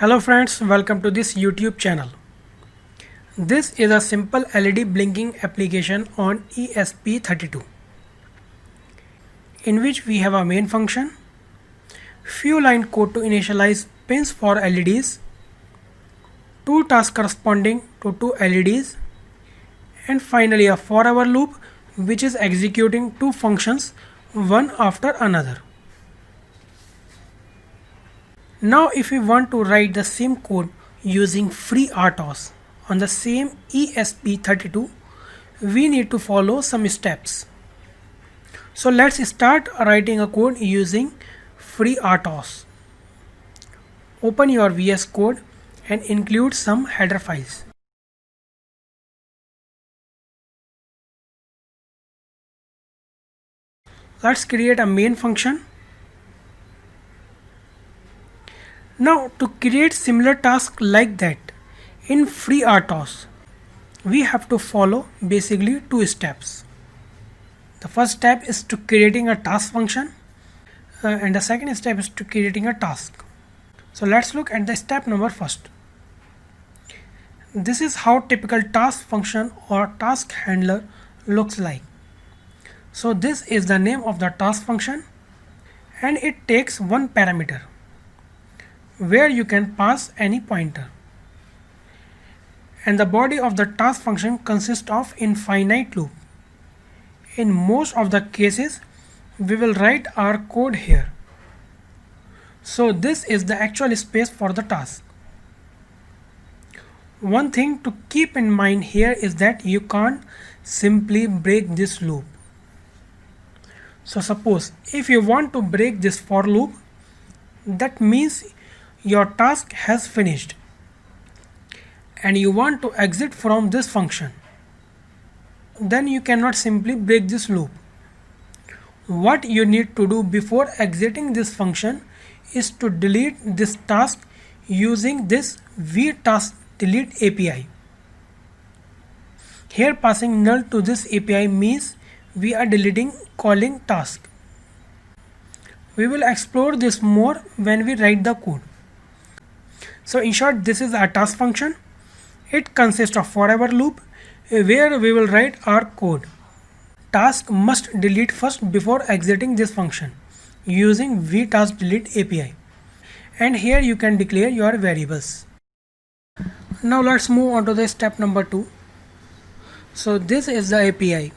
Hello friends, welcome to this YouTube channel. This is a simple LED blinking application on ESP32 in which we have a main function, few line code to initialize pins for LEDs, two tasks corresponding to two LEDs, and finally a forever loop which is executing two functions one after another. Now if we want to write the same code using FreeRTOS on the same ESP32, we need to follow some steps. So let's start writing a code using FreeRTOS. Open your VS Code and include some header files. Let's create a main function. Now to create similar task like that in FreeRTOS, we have to follow basically two steps. The first step is to creating a task function and the second step is to creating a task. So let's look at the step number first. This is how typical task function or task handler looks like. So this is the name of the task function and it takes one parameter where you can pass any pointer, and the body of the task function consists of infinite loop. In most of the cases we will write our code here. So this is the actual space for the task. One thing to keep in mind here is that you can't simply break this loop. So suppose if you want to break this for loop, that means your task has finished and you want to exit from this function, then you cannot simply break this loop. What you need to do before exiting this function is to delete this task using this vTaskDelete API. Here passing null to this API means we are deleting calling task. We will explore this more when we write the code. So in short, this is our task function. It consists of forever loop where we will write our code. Task must delete first before exiting this function using vTaskDelete API. And here you can declare your variables. Now let's move on to the step number 2. So this is the API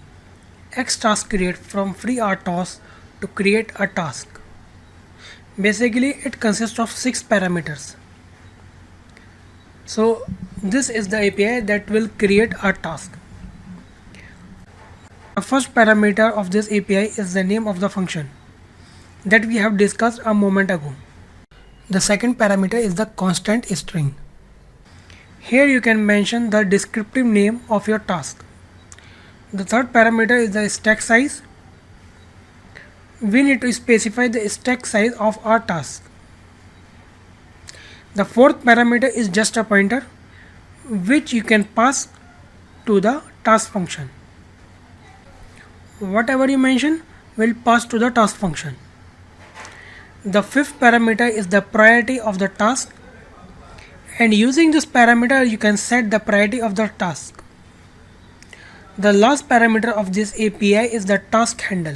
XTaskCreate from FreeRTOS to create a task. Basically it consists of 6 parameters. So this is the API that will create a task. The first parameter of this API is the name of the function that we have discussed a moment ago. The second parameter is the constant string. Here you can mention the descriptive name of your task. The third parameter is the stack size. We need to specify the stack size of our task. The fourth parameter is just a pointer which you can pass to the task function. Whatever you mention will pass to the task function. The fifth parameter is the priority of the task, and using this parameter you can set the priority of the task. The last parameter of this API is the task handle.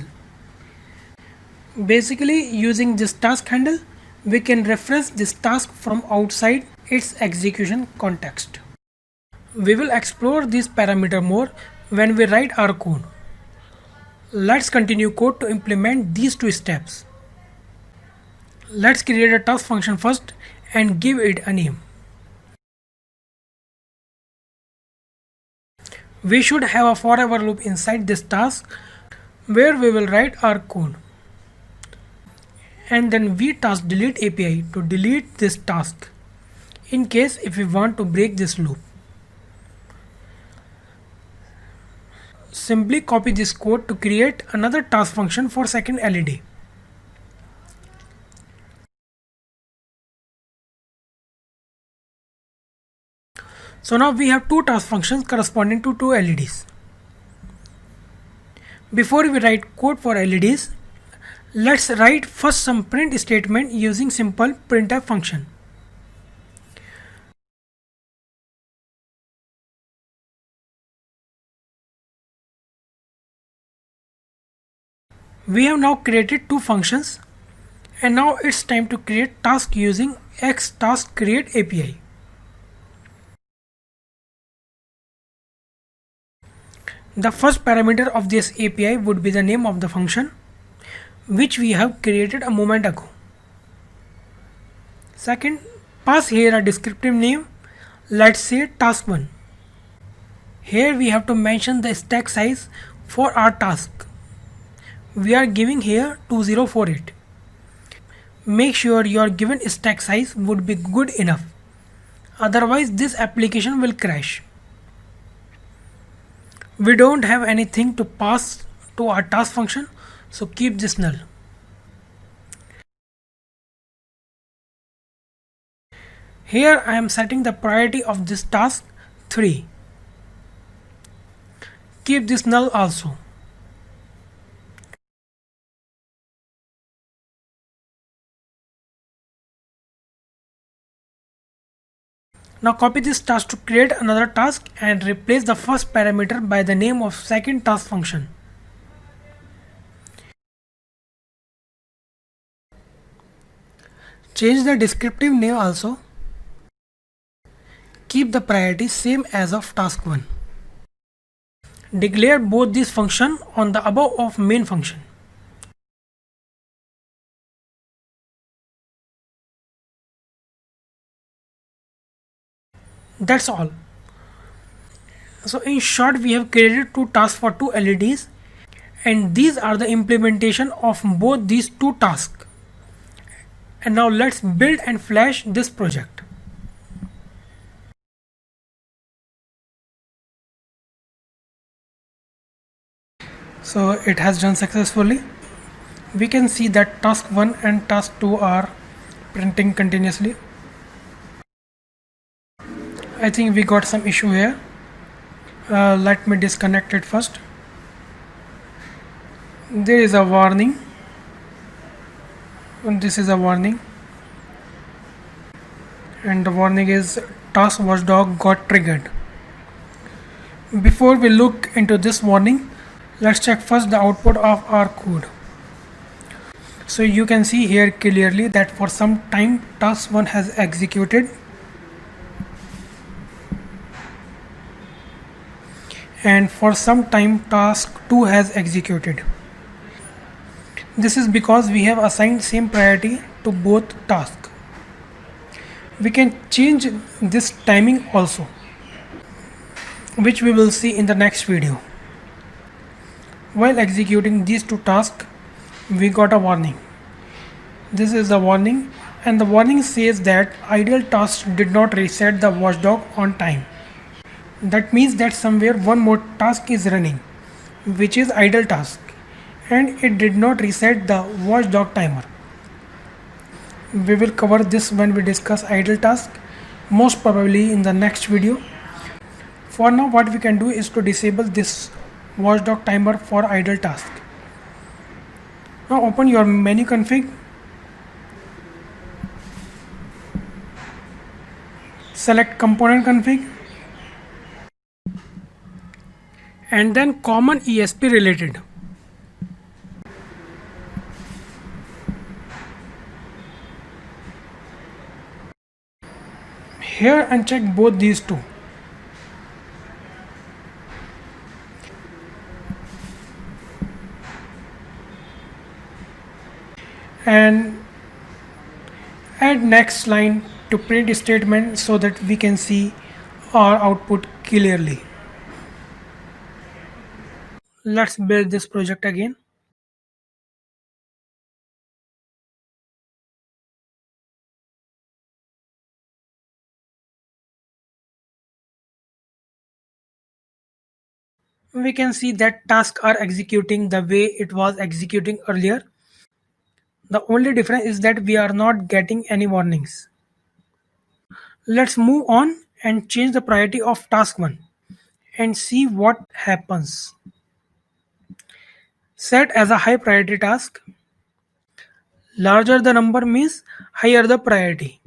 Basically using this task handle we can reference this task from outside its execution context. We will explore this parameter more when we write our code. Let's continue code to implement these two steps. Let's create a task function first and give it a name. We should have a forever loop inside this task where we will write our code, and then vTaskDelete API to delete this task in case if we want to break this loop. Simply copy this code to create another task function for second LED. So now we have two task functions corresponding to two LEDs. Before we write code for LEDs, let's write first some print statement using simple printf function. We have now created two functions, and now it's time to create task using XTaskCreate API. The first parameter of this API would be the name of the function which we have created a moment ago. Second, pass here a descriptive name, let's say task1. Here we have to mention the stack size for our task. We are giving here 2048. Make sure your given stack size would be good enough, otherwise this application will crash. We don't have anything to pass to our task function, so keep this null. Here I am setting the priority of this task 3. Keep this null also. Now copy this task to create another task and replace the first parameter by the name of second task function. Change the descriptive name also. Keep the priority same as of task 1. Declare both these functions on the above of main function. That's all. So in short, we have created two tasks for two LEDs, and these are the implementation of both these two tasks. And now let's build and flash this project. So it has done successfully. We can see that task 1 and task 2 are printing continuously. I think we got some issue here. Let me disconnect it first. There is a warning. This is a warning, and the warning is task watchdog got triggered. Before we look into this warning, let's check first the output of our code. So you can see here clearly that for some time task 1 has executed, and for some time task 2 has executed. This is because we have assigned same priority to both tasks. We can change this timing also, which we will see in the next video. While executing these two tasks, we got a warning. This is the warning, and the warning says that idle task did not reset the watchdog on time. That means that somewhere one more task is running, which is idle task, and it did not reset the watchdog timer. We will cover this when we discuss idle task, most probably in the next video. For now, what we can do is to disable this watchdog timer for idle task. Now open your menu config, select component config, and then common ESP related. Here uncheck both these two. And add next line to print statement so that we can see our output clearly. Let's build this project again. We can see that tasks are executing the way it was executing earlier. The only difference is that we are not getting any warnings. Let's move on and change the priority of task 1 and see what happens. Set as a high priority task. Larger the number means higher the priority.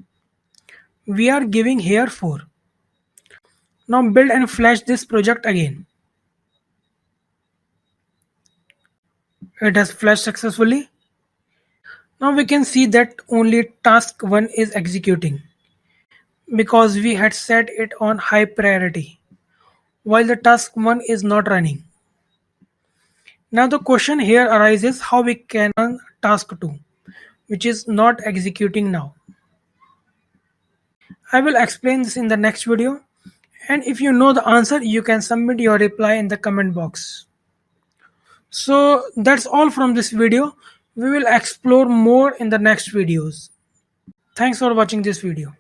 We are giving here 4. Now build and flash this project again. It has flashed successfully. Now we can see that only task 1 is executing because we had set it on high priority while the task 1 is not running. Now the question here arises how we can run task 2 which is not executing now. I will explain this in the next video, and if you know the answer you can submit your reply in the comment box. So that's all from this video. We will explore more in the next videos. Thanks for watching this video.